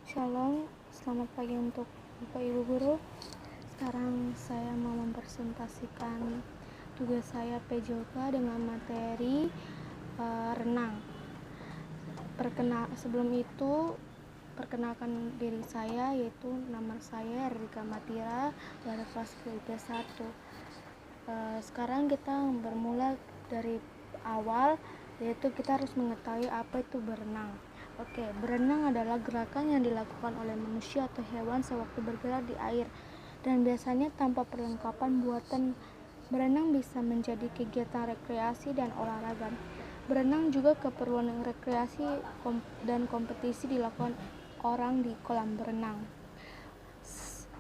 Shalom, selamat pagi untuk Bapak Ibu Guru. Sekarang saya mau mempresentasikan tugas saya PJOK dengan materi renang. Sebelum itu, perkenalkan diri saya, yaitu nama saya Rika Matira dari kelas kelas 1. Sekarang kita bermula dari awal, yaitu kita harus mengetahui apa itu berenang. Oke, berenang adalah gerakan yang dilakukan oleh manusia atau hewan sewaktu bergerak di air dan biasanya tanpa perlengkapan buatan. Berenang bisa menjadi kegiatan rekreasi dan olahraga. Berenang juga keperluan rekreasi dan kompetisi dilakukan orang di kolam berenang.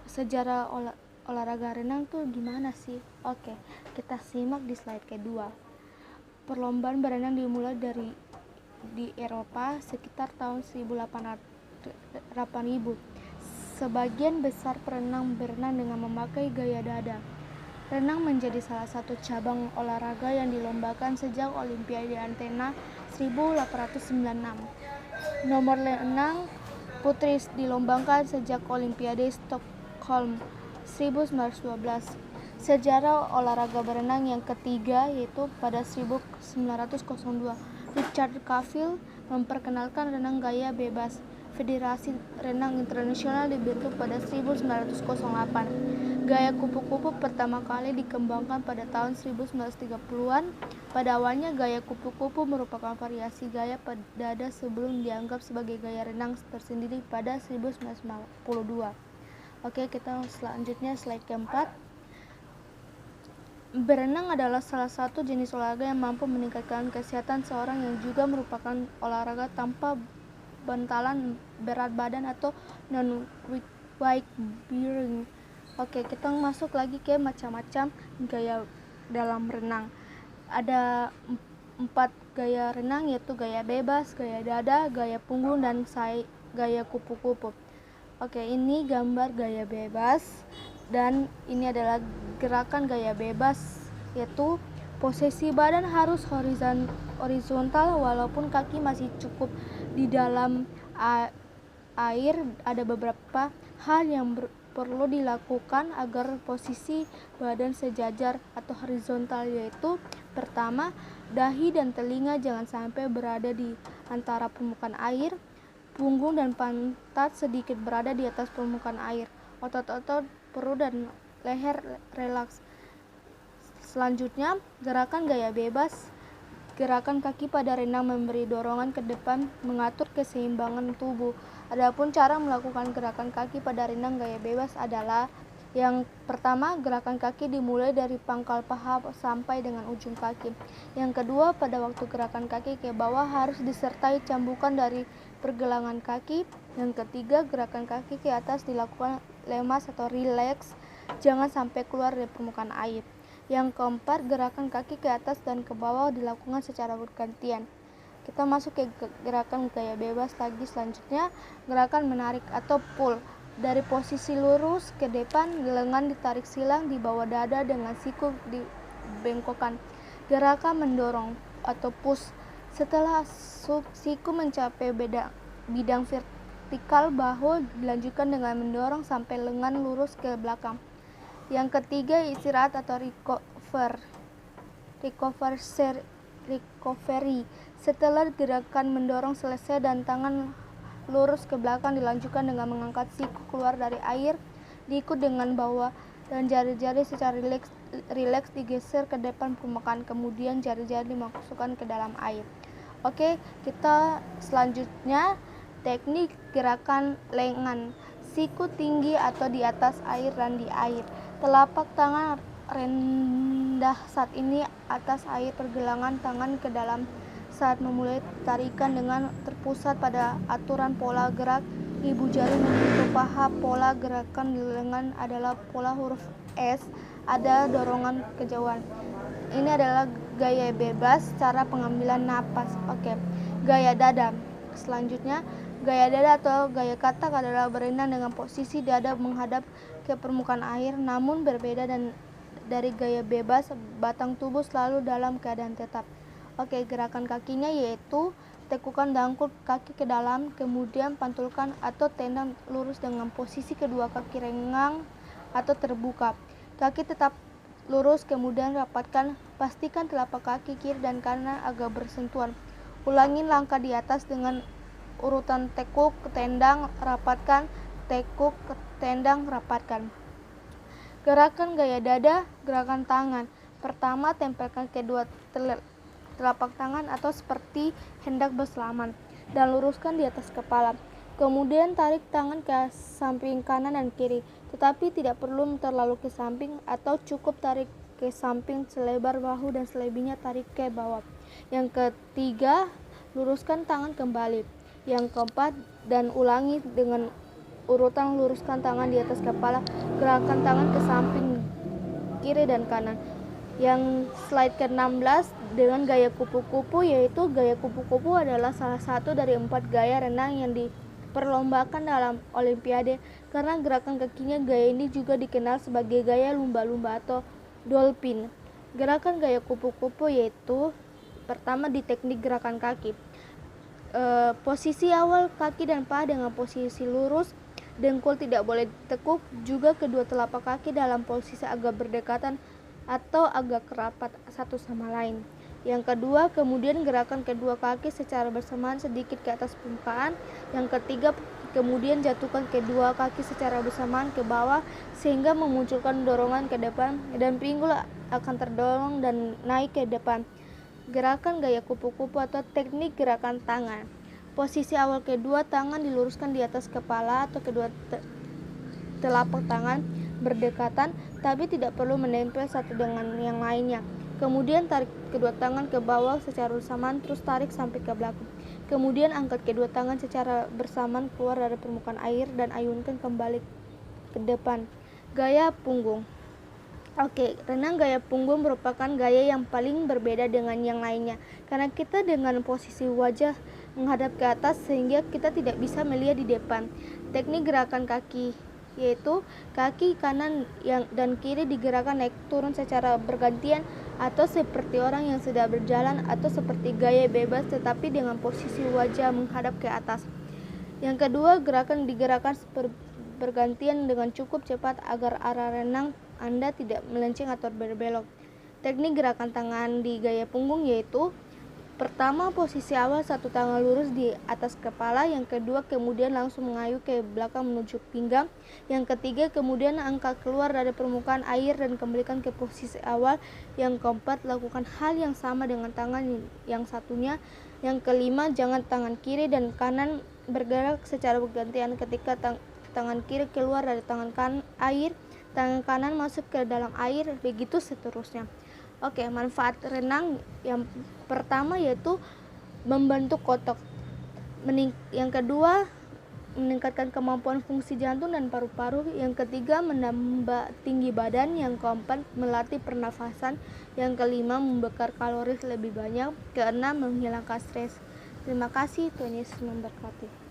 Sejarah olahraga renang tuh gimana sih? Oke, kita simak di slide kedua. Perlombaan berenang dimulai di Eropa sekitar tahun 1800. Sebagian besar perenang berenang dengan memakai gaya dada. Renang menjadi salah satu cabang olahraga yang dilombakan sejak Olimpiade Athena 1896. Nomor renang putri dilombakan sejak Olimpiade Stockholm 1912. Sejarah olahraga berenang yang ketiga yaitu pada 1902. Richard Cavill memperkenalkan renang gaya bebas. Federasi Renang Internasional dibentuk pada 1908. Gaya kupu-kupu pertama kali dikembangkan pada tahun 1930-an. Pada awalnya gaya kupu-kupu merupakan variasi gaya dada sebelum dianggap sebagai gaya renang tersendiri pada 1952. Oke, kita selanjutnya slide keempat. Berenang adalah salah satu jenis olahraga yang mampu meningkatkan kesehatan seorang yang juga merupakan olahraga tanpa bantalan berat badan atau non-weight bearing. Oke, kita masuk lagi ke macam-macam gaya dalam renang. Ada 4 gaya renang, yaitu gaya bebas, gaya dada, gaya punggung, dan gaya kupu-kupu. Oke, ini gambar gaya bebas, dan ini adalah gerakan gaya bebas, yaitu posisi badan harus horizontal walaupun kaki masih cukup di dalam air. Ada beberapa hal yang perlu dilakukan agar posisi badan sejajar atau horizontal, yaitu pertama, dahi dan telinga jangan sampai berada di antara permukaan air. Punggung dan pantat sedikit berada di atas permukaan air. Otot-otot perut dan leher relaks. Selanjutnya, gerakan gaya bebas. Gerakan kaki pada renang memberi dorongan ke depan, mengatur keseimbangan tubuh. Adapun cara melakukan gerakan kaki pada renang gaya bebas adalah: yang pertama, gerakan kaki dimulai dari pangkal paha sampai dengan ujung kaki. Yang kedua, pada waktu gerakan kaki ke bawah harus disertai cambukan dari pergelangan kaki. Yang ketiga, gerakan kaki ke atas dilakukan lemas atau rileks, jangan sampai keluar dari permukaan air. Yang keempat, gerakan kaki ke atas dan ke bawah dilakukan secara bergantian. Kita masuk ke gerakan gaya bebas lagi. Selanjutnya, gerakan menarik atau pull. Dari posisi lurus ke depan, lengan ditarik silang di bawah dada dengan siku dibengkokkan. Gerakan mendorong atau push. Setelah siku mencapai bidang vertikal bahu, dilanjutkan dengan mendorong sampai lengan lurus ke belakang. Yang ketiga, istirahat atau recovery. Setelah gerakan mendorong selesai dan tangan lurus ke belakang, dilanjutkan dengan mengangkat siku keluar dari air, diikut dengan bawah dan jari-jari secara rileks digeser ke depan permukaan, kemudian jari-jari dimasukkan ke dalam air. Oke, kita selanjutnya teknik gerakan lengan. Siku tinggi atau di atas air dan di air. Telapak tangan rendah saat ini atas air, pergelangan tangan ke dalam saat memulai tarikan dengan terpusat pada aturan pola gerak. Ibu jari menyentuh paha. Pola gerakan di lengan adalah pola huruf S, ada dorongan kejauhan. Ini adalah gaya bebas, cara pengambilan napas. Oke, gaya dada. Selanjutnya, gaya dada atau gaya katak adalah berenang dengan posisi dada menghadap ke permukaan air, namun berbeda dari gaya bebas, batang tubuh selalu dalam keadaan tetap. Oke, gerakan kakinya yaitu tekukan dangkul kaki ke dalam, kemudian pantulkan atau tendang lurus dengan posisi kedua kaki renggang atau terbuka. Kaki tetap lurus, kemudian rapatkan. Pastikan telapak kaki kiri dan kanan agak bersentuhan. Ulangi langkah di atas dengan urutan tekuk, tendang, rapatkan, tekuk, tendang, rapatkan. Gerakan gaya dada, gerakan tangan. Pertama, tempelkan kedua telapak tangan atau seperti hendak berselaman dan luruskan di atas kepala. Kemudian tarik tangan ke samping kanan dan kiri, tetapi tidak perlu terlalu ke samping atau cukup tarik ke samping selebar bahu dan selebihnya tarik ke bawah. Yang ketiga, luruskan tangan kembali. Yang keempat, dan ulangi dengan urutan luruskan tangan di atas kepala, gerakan tangan ke samping kiri dan kanan. Yang slide ke-16 dengan gaya kupu-kupu, yaitu gaya kupu-kupu adalah salah satu dari 4 gaya renang yang diperlombakan dalam olimpiade. Karena gerakan kakinya, gaya ini juga dikenal sebagai gaya lumba-lumba atau dolphin. Gerakan gaya kupu-kupu yaitu pertama di teknik gerakan kaki. Posisi awal kaki dan paha dengan posisi lurus, dengkul tidak boleh ditekuk, juga kedua telapak kaki dalam posisi agak berdekatan atau agak rapat satu sama lain. Yang kedua, kemudian gerakan kedua kaki secara bersamaan sedikit ke atas permukaan. Yang ketiga, kemudian jatuhkan kedua kaki secara bersamaan ke bawah sehingga memunculkan dorongan ke depan dan pinggul akan terdorong dan naik ke depan. Gerakan gaya kupu-kupu atau teknik gerakan tangan. Posisi awal kedua tangan diluruskan di atas kepala atau kedua telapak tangan berdekatan, tapi tidak perlu menempel satu dengan yang lainnya. Kemudian tarik kedua tangan ke bawah secara bersamaan, terus tarik sampai ke belakang. Kemudian angkat kedua tangan secara bersamaan keluar dari permukaan air dan ayunkan kembali ke depan. Gaya punggung. Oke, renang gaya punggung merupakan gaya yang paling berbeda dengan yang lainnya karena kita dengan posisi wajah menghadap ke atas sehingga kita tidak bisa melihat di depan. Teknik gerakan kaki yaitu kaki kanan dan kiri digerakkan naik turun secara bergantian atau seperti orang yang sedang berjalan atau seperti gaya bebas tetapi dengan posisi wajah menghadap ke atas. Yang kedua, gerakan digerakkan bergantian dengan cukup cepat agar arah renang Anda tidak melenceng atau berbelok. Teknik gerakan tangan di gaya punggung yaitu pertama, posisi awal satu tangan lurus di atas kepala. Yang kedua, kemudian langsung mengayuh ke belakang menuju pinggang. Yang ketiga, kemudian angkat keluar dari permukaan air dan kembalikan ke posisi awal. Yang keempat, lakukan hal yang sama dengan tangan yang satunya. Yang kelima, jangan tangan kiri dan kanan bergerak secara bergantian. Ketika tangan kiri keluar dari tangan air, tangan kanan masuk ke dalam air, begitu seterusnya. Oke, manfaat renang yang pertama yaitu membentuk otot. Yang kedua, meningkatkan kemampuan fungsi jantung dan paru-paru. Yang ketiga, menambah tinggi badan. Yang keempat, melatih pernafasan. Yang kelima, membakar kalori lebih banyak. Keenam, menghilangkan stres. Terima kasih, Tuhan Yesus memberkati.